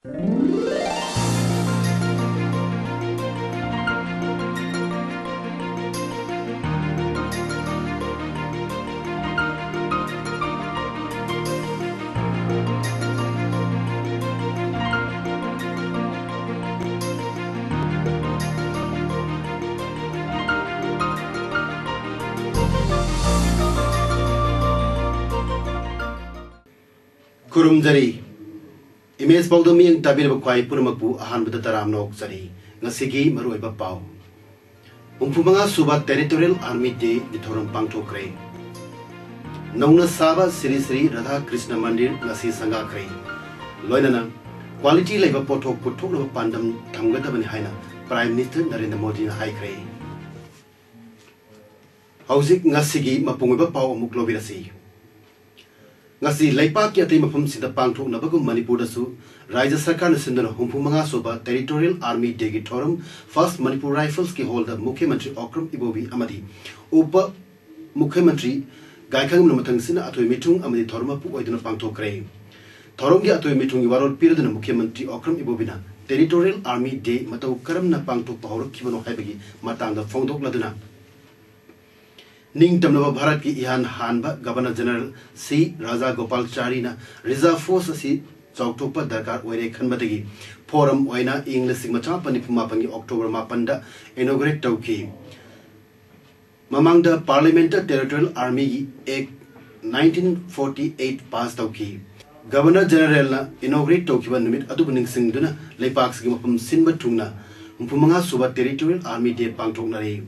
Kurumjari Image Paodam yang tabir bakwai punamakpu ahan bata taram nok jari ngasigi maroi ba pau Umpumanga suba Territorial Army Day dithoram pangthokre Nongna Saba Sri Sri Radha Krishna Mandir ngasi sangakre Loinana quality laiba pothok puthok na pandam thamgadabani haina Prime Minister Narendra Modi na haikre Hauzik ngasigi mapungi ba pau amuk lobirasi Ngasi laipak ya tema pum sida pangthok na bagum Manipur dasu Raja Sarkar na sindana humpumanga soba Territorial Army Day gi thorum First Manipur Rifles ki holder Mukhyamantri Okram Ibobi amadi Upa Mukhyamantri Gaikang Namatang Sina atoi mitung amadi thorma pu oiduna pangthokre thorum gi atoi mitung warol piraduna Mukhyamantri Okram Ibobina Territorial Army Day matau karam na pangthok pahor khibano haibagi matangda phongdok laduna Ning Tamnava Bharat ki ihan hanba Governor General C. Raja Gopal Charina Reserve Force si Choktopa Darkar Oire Khanbadagi Forum Oina English Macha Panipumapani October Mapanda inaugurate Tauki Mamangda Parliamentary Territorial Army Act 1948 passed Tauki Governor General na inaugurate Taukiba Numit Adubuning Singduna Leipaks Gimapum Sinba Tungna Umpumanga Suba Territorial Army Day Pangtongnari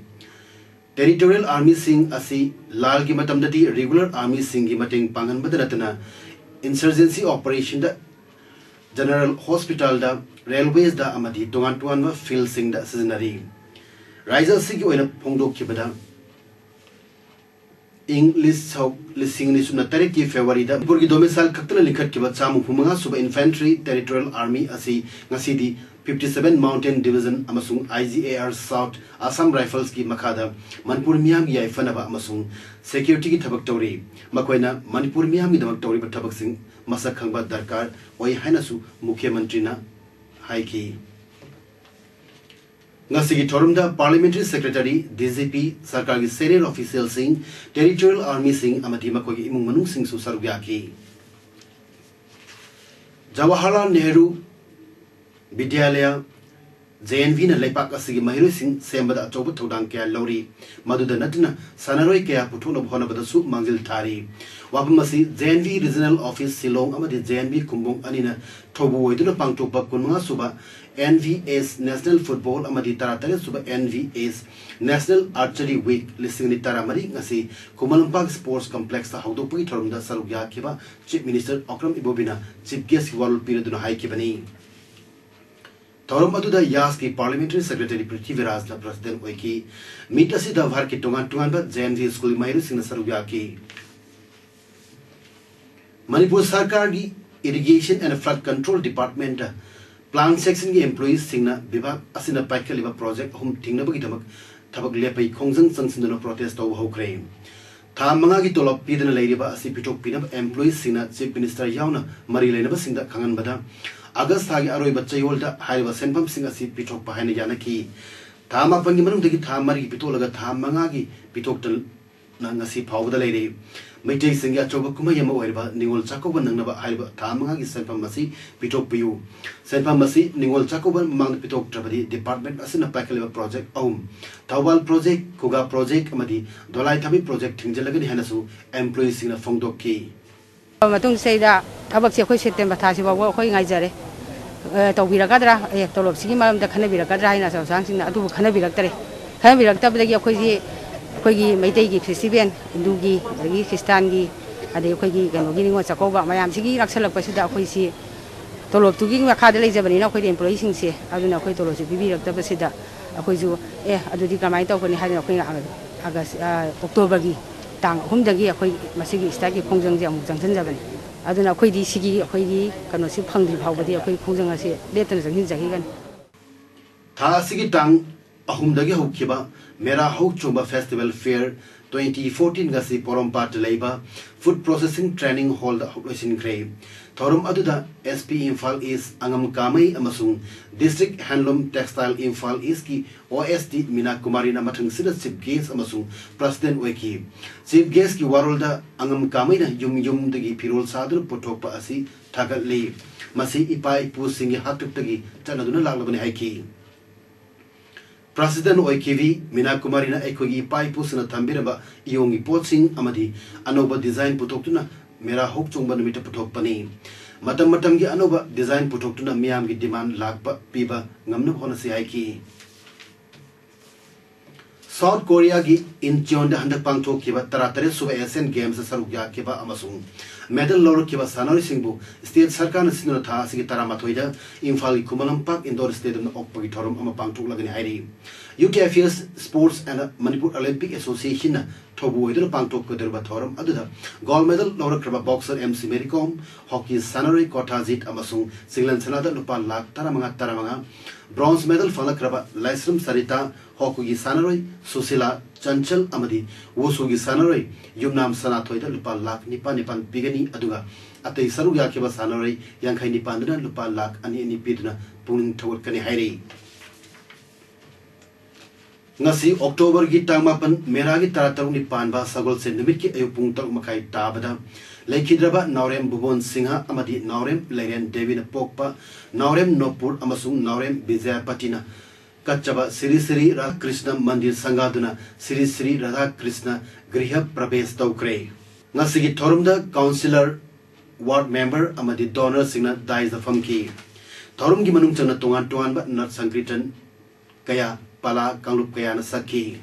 Territorial Army Sing asi Lal ki matamdati regular Army Sing ki mating pangan badaratana insurgency operation da General Hospital da railways da amadi tongan tuan wa field sing da seasonary Raja Sing ki oina phongdok ki bada English listing ni suna tarik ki February da Manipur ki domicile kaktana likhat ki ba chamu phumanga suba infantry territorial army asi ngasi di 57 Mountain Division amasung IGAR South Assam Rifles ki makada Manipur miyam yai fanaba amasung security ki thabak tawri makoina Manipur miyam ki damak tawri ba thabak sing masak khangba darkar oi hainasu Mukhyamantri na haiki ngasi ki thorumda Parliamentary Secretary DGP Sarkar ki senior official sing Territorial Army sing amati makoi ki imung manung sing su sarugya ki Jawaharlal Nehru Vidyalaya JNV na Laipak asigi mahiru sing sembada achoba thodang kya lori maduda natna sanaroi kya puthona bhona bada su mangjil thari wapamasi JNV Regional Office Silong amadi JNV kumbong anina thobu oiduna pangtokpa kunmanga suba NVS National Football amadi taratare suba NVS National Archery Week listing ni taramari ngasi Kumalampak Sports Complex ta haudopagi thorumda sarugya kiba Chief Minister Okram Ibobina Chief Guest wal piraduna haikibani Thorum aduda Yas ki Parliamentary Secretary Prithviraj na President oiki meet asi da bhar ki tongan ba JNV School mahiru sing sarugya ki Manipur Sarkar ki Irrigation and Flood Control Department Plant Section ki employees singna bibhag asina paikaliba project hum thingna bagi damak thabak lepai khongjang changsinduna protest taw hokre tha manga ki tolop pidana leiriba asi pitok pinab employees singna Chief Minister yauna mari leinaba singda khangan bada August thagi aroi bachai holda haiba senpam sing asi pitok pahaina yana ki tha ma pangi manung dagi tha mari ki pitolaga tha manga ki pitok tal na ngasi phawda leire Maitai singya choba kuma yama oiriba ningol chakoba nangnaba haiba tha manga ki senpam masi pitok piyu senpam masi ningol chakoba mang pitok trabadi department asina paikaliba project Thawal project Kuga project amadi Dolai Thabi project thingjalagani hanasu employees singna phongdok ki Matung sayda thabak se khoi September thasi ba khoi ngaijare tawbiragadra tolop sigi maram da khanabiragadra haina sang sing adu khanabiraktare khanabiraktabdagi khoi gi maitai gi festival hindugi dagi Christian gi ade khoi gi gano gi ningo chakoba mayam sigi raksalak pasida khoi si tolop tugi makhada leijabani na khoi employee sing se aduna khoi tolop se bibiraktabasida khoi ju adudi kamai tawkani haina khoi August October gi tang humdagi khoi masigi stagi khongjang je amuk jangsan jabani aduna khoi di sigi khoi gi kano si phangdi phawbadi khoi khongjang ase letana janghin jagi gan tha sigi tang ahumdagi hokhiba mera hok chomba festival fair 2014 gasi Porompat Labor Food Processing Training Hall da Hoklosin Grey. Thorum Aduda SP Infal is Angam Kamai Amasung District Handloom Textile Infal is ki OSD Mina Kumarina Matang Sida Chief Guest Amasung President Weki. Chief Guest ki Warolda Angam Kamai na Yum Dagi Pirol Sadur Potopa Asi Tagat Lee. Masi Ipai Pu Singi Hatuk Tagi Tanaduna Lalabani Haiki. President Oikivi Mina Kumarina Ekogi Pai Pusana Tambiraba Yongi Potsing Amadi Anoba Design Putoktuna Mera Hok Chungba Numita Putokpani Matamgi Anoba Design Putoktuna Miamgi Demand Lakpa Piba Ngamnu Honasi Haiki South Korea gi Incheon da Handak Pangto Kiba Taratare Suba Asian Games Sarugya Kiba Amasung Medal Lord Kiba Sanori Singbu State Sarkan Sinotha Sigi Taramatoida Infal Kumalam Park Indoor Stadium Okpagi Torum Amapangtu Lagani Hairi UTFS Sports and Manipur Olympic Association Tobu Idol Pangtok Kuderba Torum Aduda Gold Medal Lord Kraba Boxer MC Mericom Hockey Sanori Kotazit Amasung Singlan Sanada Lupa Lak Taramanga Bronze Medal Fala Kraba Laisram Sarita Hockey Sanori Susila Chanchal Amadi Wosugi Sanori Yumnam Sanatoida Lupa Lak Nipan Pigani Aduga Ate Saruga Kiba Sanori Yankai Nipandana Lupa Lak Ani Nipidna Puning Toward Kani Hairi Ngasi October gi tangmapan meragi taratarung ni panba sagol se nimit ki ayupung taruk makai tabada Laikhidraba Naurem Bubon Singha Amadi Naurem Laren Devina Pokpa Naurem Nopur Amasung Naurem Bizaya Patina Kachaba Sri Sri Radha Krishna Mandir Sangaduna Sri Sri Radha Krishna Griha Prabes Taukre Ngasi gi Thorumda Councillor Ward Member Amadi Donor Singna Dais the Famki Thorum gi manung chana tongan ba Nat Sankritan Kaya Pala Kanglup Kaya na Saki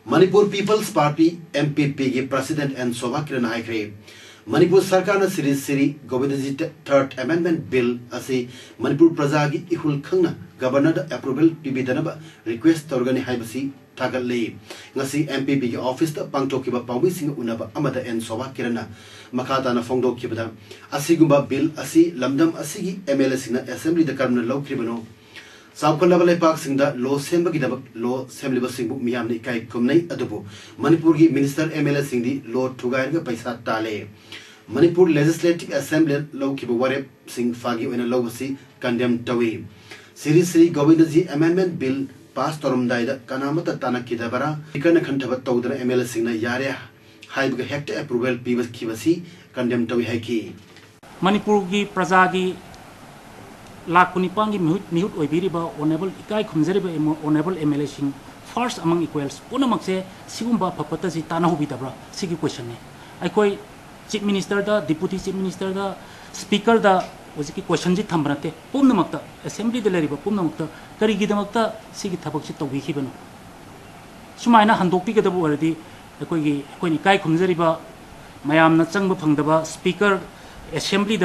Manipur People's Party MPP ki President and Soba Kiran Haikre Manipur Sarkar na Siri Govindaji Third Amendment Bill Asi Manipur Prajagi Ihul Khangna Governor Approval Pibidanaba Request Torgani Haibasi Tagal Lay Ngasi MPP ki Office ta Pangtokiba Pawi Sing Unaba Amada and Soba Kirana Makata na Fongdo Kibada Asigumba Bill Asi Lamdam Asigi MLA Sina Assembly the Karmana Law Kribano Saukandabale Park Singda Law Sembagidabak Law Assembly Singbu Miamni Kai Kumnai Adubu Manipurgi Minister MLA Singdi Law Tugaiga Paisa Tale Manipur Legislative Assembly Law Kibawarep Sing Fagi when a law si condemned away Siri Sri Govindaji Amendment Bill passed Torum Daida Kanamata Tanakidabara Ikana Kantaba Todra MLA Singna Yarea Haibuga Hector Approval Pibas Kibasi condemned away Haki Manipurgi Prajagi Lakunipangi Mute Oibiriba, Honorable Ikai Kumzeriba, Honorable MLA Sing, first among equals, Punamakse, Sigumba Papatazi Tanahubidabra, Sigi question. I call Chief Minister, the Deputy Chief Minister, the Speaker, the was a question Tambrate, Punamakta, Assembly de Leriba, Punamakta, Karigidamakta, Sigi Tabaxi to Wikibano. Sumaina Handopi the already, a Ikai Kumzeriba, Mayam Natsang Pangdaba, Speaker, Assembly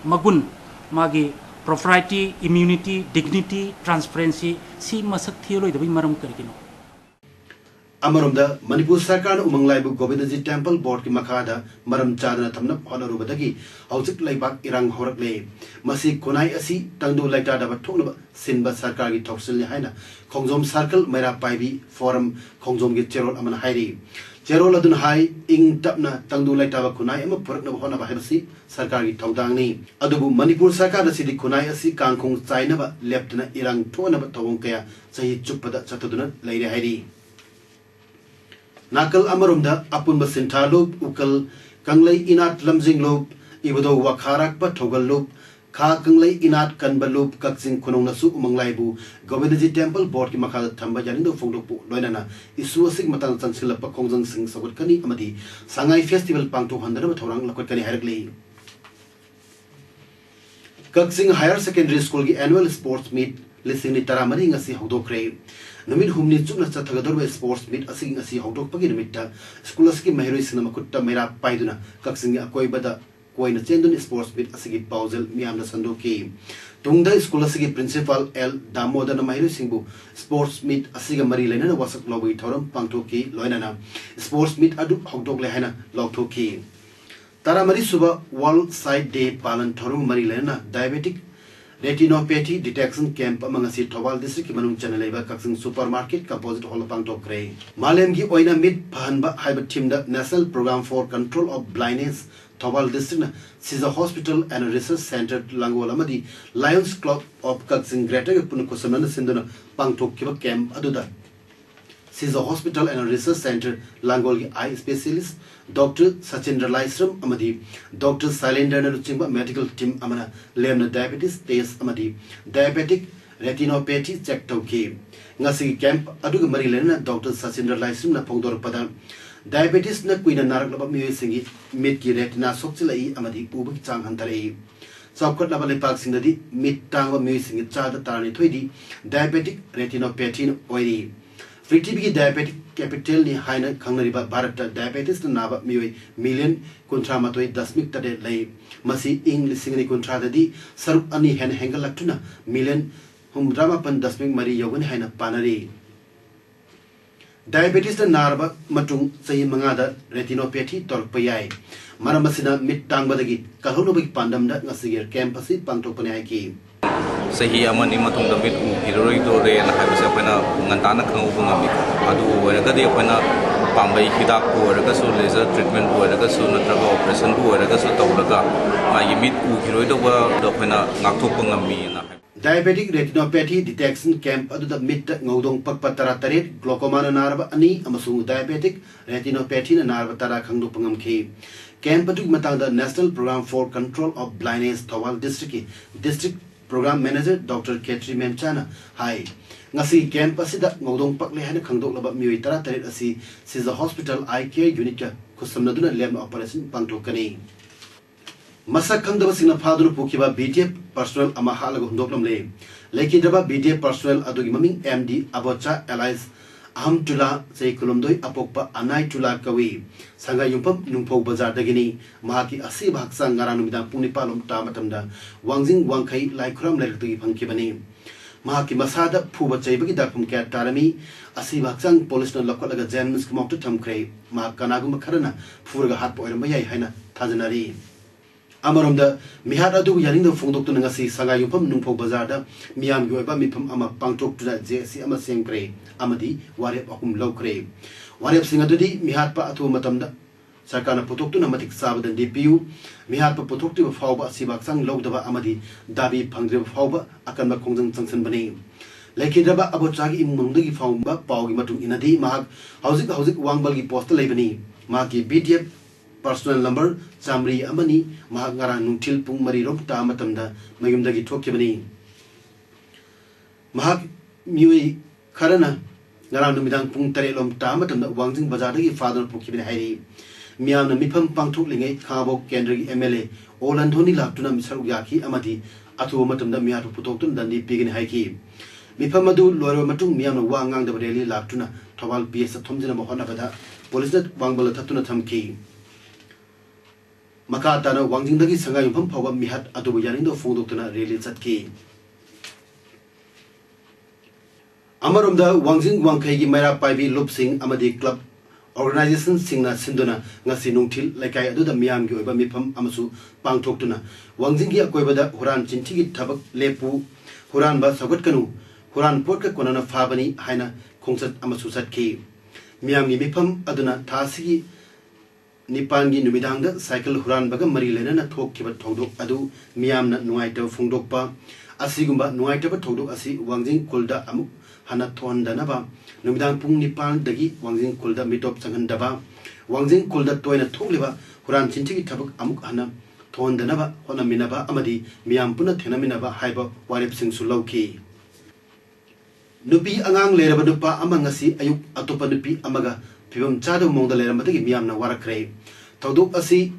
Magun. Magi propriety, immunity, dignity, transparency, si masak theoloy dabi maram karikino. Amarumda Manipur Sarkar Umanglaibu Govindaji Temple Board ki Makada Maram Chadana Tamna Honorubadagi Hausik Laibak Irang Horakle Masi Konai Asi Tangdu Laita Dabatonaba Sinba Sarkar ki Toksil Haina Kongzom Circle Mera Paibi Forum Kongzom ki Cherol Aman Hairi Cherol Adun Hai Ing Tapna Tangdu Laita Kunai Ama Purakna Hona Bahibasi Sarkar ki Tongdangni Adubu Manipur Sarkar the City Kunai Asi Kangkong Zainaba Leptana Irang Tonaba Tawongkaya Sahi Chupada Sataduna Lady Hairi Nakal Amarumda Apunba Sinta Loop Ukal Kanglay Inat Lamzing Loop Ibudo Wakarak Togal Loop Ka Kanglay Inat Kanba Loop Kaksing Kunongasu Umanglaibu Govindaji Temple Board ki Makada Tamba Janindo Fongdopu Loinana Isuasik Matan Sansilapa Kongzang Sing Sawatkani Amadi Sangai Festival Pangto Handana Torang Lakotkani Hergli Kaksing Higher Secondary School ki Annual Sports Meet Listing ni Taramari Ngasi Hodokre Namid Humni Chukna Chathagador Sports Meet Asing Asi Hodok Pagimita Scholaski Mahiri Cinemakuta Mera Paiduna Kaksing Akoibada Koina Chendun Sports Meet Asigi Pausel Miamna Sandoki Tungda Scholasiki Principal L Damodana Mahiri Singbu Sports Meet Asiga Marilena Wasak Lobi Torum Pangtoki Loinana Sports Meet Adu Hodok Lehana Loktoki Taramari Suba World Side Day Palan Torum Marilena Diabetic retinopathy detection camp among a Thobal district Manung Chaneleva Kaksing supermarket composite hall pangtok grey. Malemgi oina mid Pahanba Hyber team the National Program for Control of Blindness Thobal district Caesar Hospital and Research Center Langolamadi Lions Club of Kaksing Greater Punukosamana Sindana Pangtok Kiba camp Aduda. Caesar Hospital and Research Center Langolgi eye specialist Dr. Sachendra Laisram Amadi Dr. Sailendra Chimba medical team Amana Lemna diabetes test Amadi diabetic retinopathy check tauke ngasi camp aduga marilena Dr. Sachendra Laisram na pongdor pada diabetes na kuina narak laba mi singi mit ki retina sokchilai amadi ubuk chang hantarei Saukot laba lepak singadi mit tangwa mi singi chada tarani thoidi diabetic retinopathy oiri Free diabetic capital ni haina kangnariba Bharat diabetes na naba mioi million kuntra matoi dasmik tade lay masi ing lisingani kuntra dadi sarup ani hen hengal laktuna million humdrama pan dasmik mari yogan haina panari diabetes na narba matung sayi mangada retinopathy torpayai maramasina mit tangbadagi kalhonobik pandamda ngasigir campasi pangtopane ki Sahi amani matong damit hiroi do re na habi sa pena ngantana kang ubung ami adu wala ka de pena pambai hidak ko wala ka so laser treatment ko wala ka so natraga operation ko wala ka so tawlaga mai mit hiroi do ba do pena ngakthok pangami na diabetic retinopathy detection camp adu da mit ngodong pakpatara taret glaucoma na narba ani amasung diabetic retinopathy na narba tara khangdo pangam khi camp adu matang da National Program for Control of Blindness Thobal district Program Manager Dr. Ketri Memchana Hi ngasi camp asida ngodong pakle hana khangdok laba mioi tara taret asi Caesar Hospital Eye Care Unit ka kusamnaduna lem operation pangtokani masak khangdaba singna phaduru pukiba BTF personnel ama halaga hundoklam le lekidaba BTF personnel adugi maming MD Abocha Allies Aham Tula say Kulumdoi Apokpa Anai Tula Kawi Sanga Yumpam Numpo Bazar Dagini Mahaki Asi Baksang Ngaranumida Punipalum Tamatamda Wangzing Wangkai Laikram Lekti Pankibani Mahaki Masada Puba Chabaki Dakum Kat Tarami Asi Baksang Police no Lokalaga James Kamok Tamkray Makanagum Karana Furga Hatpo Maya Haina Tazanari Amaramda Mihada do Yaning the Fondok to Nangasi Sanga Yupam Numpo Bazada Miam Yoba Mipam Ama Pangtok to that Jesi Ama Sengre Amadi Warep Akum Lokre Warep Singadudi Mihatpa Atu Matamda Sakana Potok to Namatic Sabad and DPU Mihatpa Potok to Fauba Sibaksang Logdava Amadi Dabi Pangre Fauba Akanba Kongzang Sansan Bane Lekidaba Abochagi Mundagi Faumba Paugi Matu Inadi Mahak Hauzik Wangbalgi Postal Labani Maki BTF Personal number Samri Amani Mahangara Nutil Pung Marirom Tamatamda Mayumdagi Tokibani Mahak Mui Karana Naranumidang Pung Tarelom Tamatam Wangzing Bazadagi Father Pukibin Hari Miana Mipam Pangtuk Linge Kabo Kendri MLA Olandoni Laptuna Misal Yaki Amati Atu Matam the Miatu Putokun Dandi Pigin Haiki Mipamadu Loro Matung Miana Wangang the Reli Laptuna Tawal PS Tomzina Mohonabada Police Wangbala Tatuna Tamki Makatana Wangjing Dagi Sangayum Power Mihat Atu Yanindo Fondokuna Reli Satki Amarumda Wangjing Wangkai Mera Paivi Lupsing Amadi Club Organization Singna Sinduna Ngasi Nungtil Lakai Adu the Miam Yoba Mipam Amasu Pangtoktuna Wangjingi Akoibada Huran Chintigi Tabak Lepu Huran Ba Sagutkanu Huran Porka Konana Fabani Haina Kongsat Amasu Satki Miam Mipam Aduna Tasigi Nipangi Numidanga Cycle Huran Baga Marilena Tok Kibat Todok Adu Miam na Nuaita Fungdokpa Asigumba Nuaita Todok Asi Wangjing Kulda Amuk Hana Tondanaba Numidang Pung Nipan Dagi Wangjing Kulda Mitop Sangandaba Wangjing Kulda Toina Togliba Huran Chintigi Tabuk Amuk Hana Tondanaba Hona Minaba Amadi Miam Puna Tenaminaba Haiba Warip Sing Sulauki Nupi Angang Leraba Nupa Amangasi Ayuk Atopa Nupi Amaga Pibam Chado Monda Leramati Miam na Warakre Todok Asi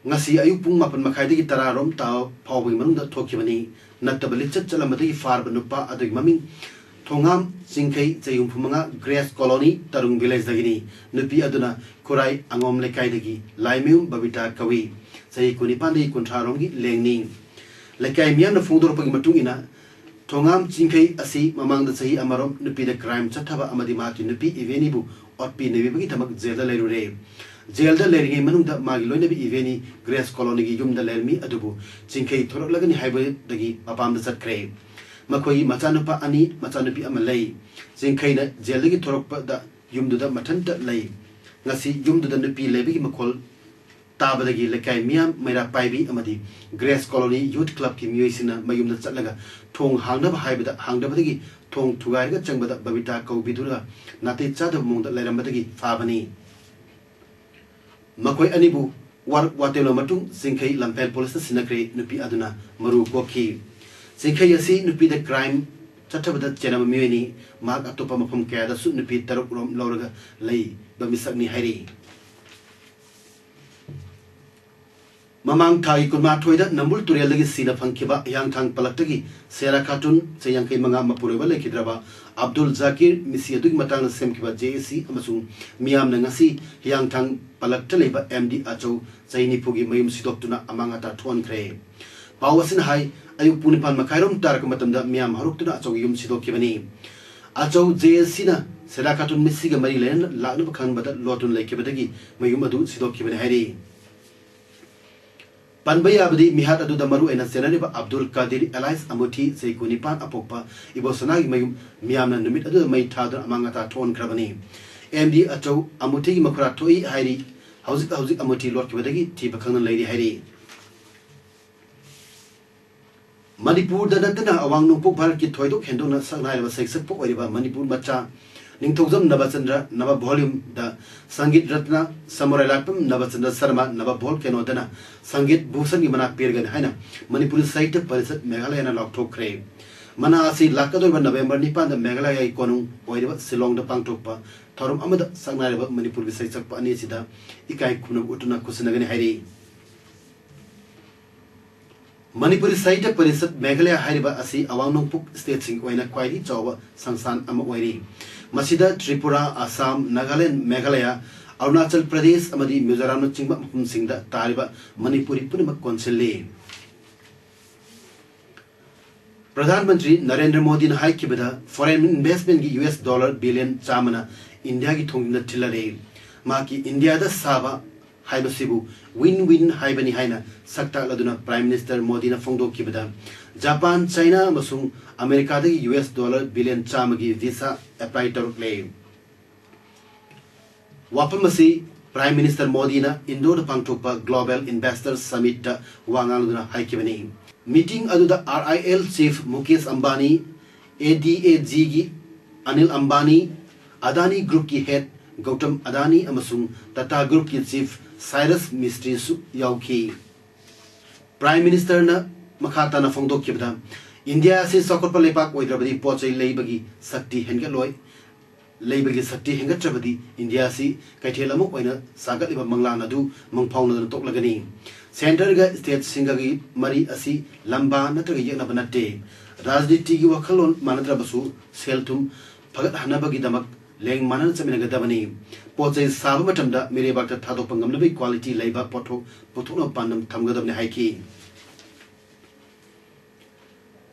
Ngasi Ayuk Pung Mapan Makaidi Tararom Tao Pawing Manda Tokimani Natabalitcha Chalamati Farba Nupa Adig Maming Tongam Singkai Zayum Pumanga Grace Colony Tarung Village Dagini Nupi Aduna Kurai Angom Lekaidagi Laimium Babita Kawi Say Kunipandi Kuntarongi Lengning Lekai Mian the Fondor Pagimatungina Tongam Singkai Asi Mamang the Sahi Amarom Nupi the crime Chataba Amadimati Nupi Evenibu or P Nevi Tamak Zeda Lere जेल द लेरिंगे मनुंग द मागी लोइने बि इवेनी Grace Colony की युम द लेरमी अदुबु चिंखै थोरक लगनी हाइबे दगी अपाम द चटख्रे मखोई मचानुपा अनि मचानुपि अमा लई चिंखै न जेल दगी थोरक द युम द मथन द लई ngasi yum the nupi lebi makol tabadagi lekai miam maira paibi amadi Grace Colony Youth Club ki mioisina mayum da chatlaga thong hangna haibada hangdabadagi thong thugai ga changbada babita kau bidura nate chada mong da lairambadagi fabani makoi anibu war watelo matung singkhai lampel police sinakre nupi aduna maru kokhi singkhai asi nupi da crime chathabada chenam mioni mag atopa mafam kaya da su nupi taruk rom lauraga lei bamisakni hairi mamang thai kunma thoida nambul turel lagi sina phangkiba yang thang palaktagi sera khatun cheyangkai manga mapureba lekhidraba Abdul Zakir misi adug matang semkiba JC amasung miam na ngasi yang thang palakta leba MD acho chaini phugi mayum sidoktuna amanga ta thon khre pawasin hai ayu punipan makhairom tarak matamda miam haruktuna acho yum sidokibani acho JC na sera khatun misi ga mari len lagnu bakhan bada lotun lekibadagi mayum adu sidokibani hairi Panbaya abdi mihat adu damaru ena senariba Abdul Qadir Elias Amuthi Seikunipan apokpa ibosanagi mayum miamna numit adu mai thadra amangata thon krabani MD acho Amuthi makura thoi hairi hauzik Amuthi lot kibadagi thiba khangna leiri hairi Manipur da natana awang nungpok bharat ki thoidok hendona sangnai ba seksak pok oiriba Manipur macha Ningthokjam Nabachandra Naba volume da Sangit Ratna Samurai Lapam Nabachandra Sarma Naba Bol Kenodana Sangit Bhusan Gimana Pirgan Haina Manipur Site Parisat Meghalaya na Lokthok Kre Mana asi Lakadoi November Nipan da Meghalaya Ikonung Oiriba Silong da Pangtokpa Thorum Amada Sangnaiba Manipur Visai Sakpa Ani Sida Ikai Kunam Utuna Kusinagani Hairi Manipur Site Parisat Meghalaya Hairiba Asi Awang Nongpuk State Sing Oina Kwairi Chawa Sansan Ama Oiri Masida Tripura, Assam, Nagaland, Meghalaya, Arunachal Pradesh, Amadi, Mizoram, Chingba, Singda, Tariba, Manipuri, Punima, Consele. Pradhan Mantri Narendra Modi in High Kibada, foreign investment US dollar billion Chamana, India ki Tongina Tillare, Maki India the Saba, Haibasibu, win-win Haibani Haina, Sakta Laduna, Prime Minister Modi na Fondo Kibada. Japan, China, Masung, America, the US dollar billion chamagi visa apply to claim. Wapamasi, Prime Minister Modi na Indo Pangtopa Global Investors Summit Wangaluna Haikivani. Meeting adu the RIL Chief Mukesh Ambani, ADAG Anil Ambani, Adani Group ki head Gautam Adani Amasung, Tata Group ki Chief Cyrus Mistry Yauki. Prime Minister na Makata na Fondo Kibda. India se Sokopa Lepak Wadrabadi Poche Labagi Sakti Hengaloi Labagi Sakti Hengatrabadi India si Kaitelamu Wena Sagat Liba Manglana du Mangpong Toklagani. Center ga State Singagi Mari Asi Lamba Natragi Nabanate Rajditi Wakalon Manadrabasu Seltum Pagat Hanabagi Damak Leng Manan Saminagadabani Poche Sabatamda Miribaka Tatopangam quality labor poto Potono Pandam Tamgadam Haiki.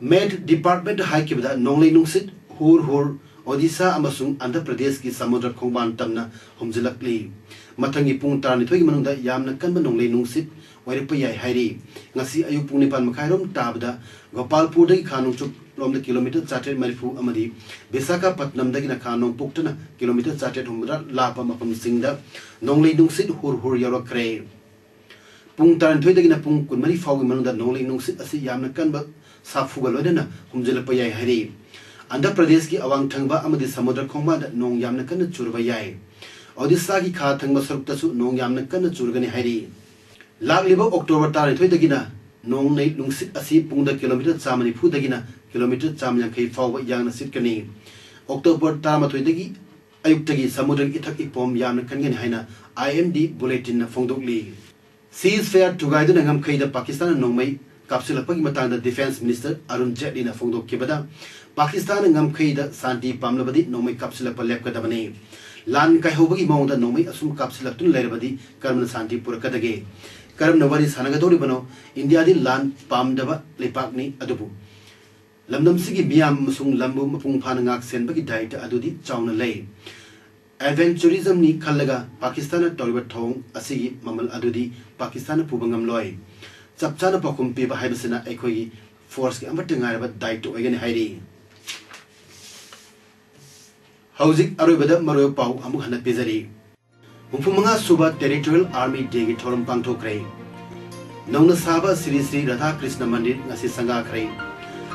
Med Department High Kibda Nonglay Nungsit Hur Odisha Amasung Andhra Pradesh ki Samudra Khongban Tamna Homzilakli Matangi Pung Tarani Twig Manunda Yamna Kanba Nonglay Nungsit Wairipayai Hairi Ngasi Ayuk Punipan Makairom Tabda Gopalpur Dagi Khanung Chuk Lom kilometer Chatet Marifu Amadi Besaka Patnam Dagina Khanong Puktana kilometer Chatet Humra Lapa Mapam Singda Nonglay Nungsit Hur Yorokre Pung Taran Twig Dagina Pung Kunmari Fawi Manunda Nonglay Nungsit Asi Yamna Kanba Safugalodena, Humzilapaya Hari. Andhra Pradesh ki Awang Thangba Amadi Samudra Khongba Nong Yamna Kana Churbayai. Odisha ki Kha Thangba Saruktasu Nong Yamna Kana Churgani Hari. Laglibo October Tari Twidagina, Nong Night Nungsit Asi Punda kilometer Samani Pudagina, kilometer Samyan Kai Fawa Yang Sitkani. October Tama Twidagi, Ayuktagi Samudra Itak Ipom Yamna Kangan Haina, IMD Bulletin Fongdogli. Ceasefire to guide the Nangam Kaida Pakistan and Nongmai. Kapsula Pagi Matanda Defense Minister Arun Jaitley na Fondo Kibada, Pakistan ngam Kaida Santi Pamlabadi Nomai Kapsula Paleka Dabane, Lan Kaihobagi Monda Nomai Asum Kapsula Tun Lerabadi, Karman Santi Purakadage, Karam Navari Sanagadori Bano, India di Lan Pamdava Lepakni Adubu. Lamdam Sigi Biam Musung Lambu Mapung Panangak Sen Bagi Diet Adudi Chauna Lay. Adventurism नि खल्लगा पाकिस्तान तौरिबा थोंग असिगी ममल अदुदी पाकिस्तान पुबंगम लोय चपचाना पखुम पीबा हाइबसिना एखोगी force के अमत ngairaba दायित्व ओइगने हाइरी हौजिक अरोबदा मरो पाउ अमुक हना पेजरी मुफुमंगा सुबा territorial army day की थोरम पांगथोख्रे नौना साबा श्री श्री राधा कृष्ण मंदिर ngasi sangakhre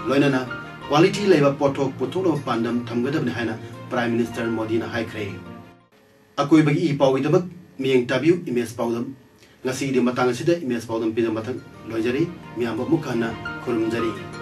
loinana quality leba pothok putholo pandam thamgadabne haina prime minister modi na haikre akoi bagi I pawidabak miyeng tabiu image pawdam ngasi di matang asida image pawdam pidam matang loijari miyamba mukhana khurumjari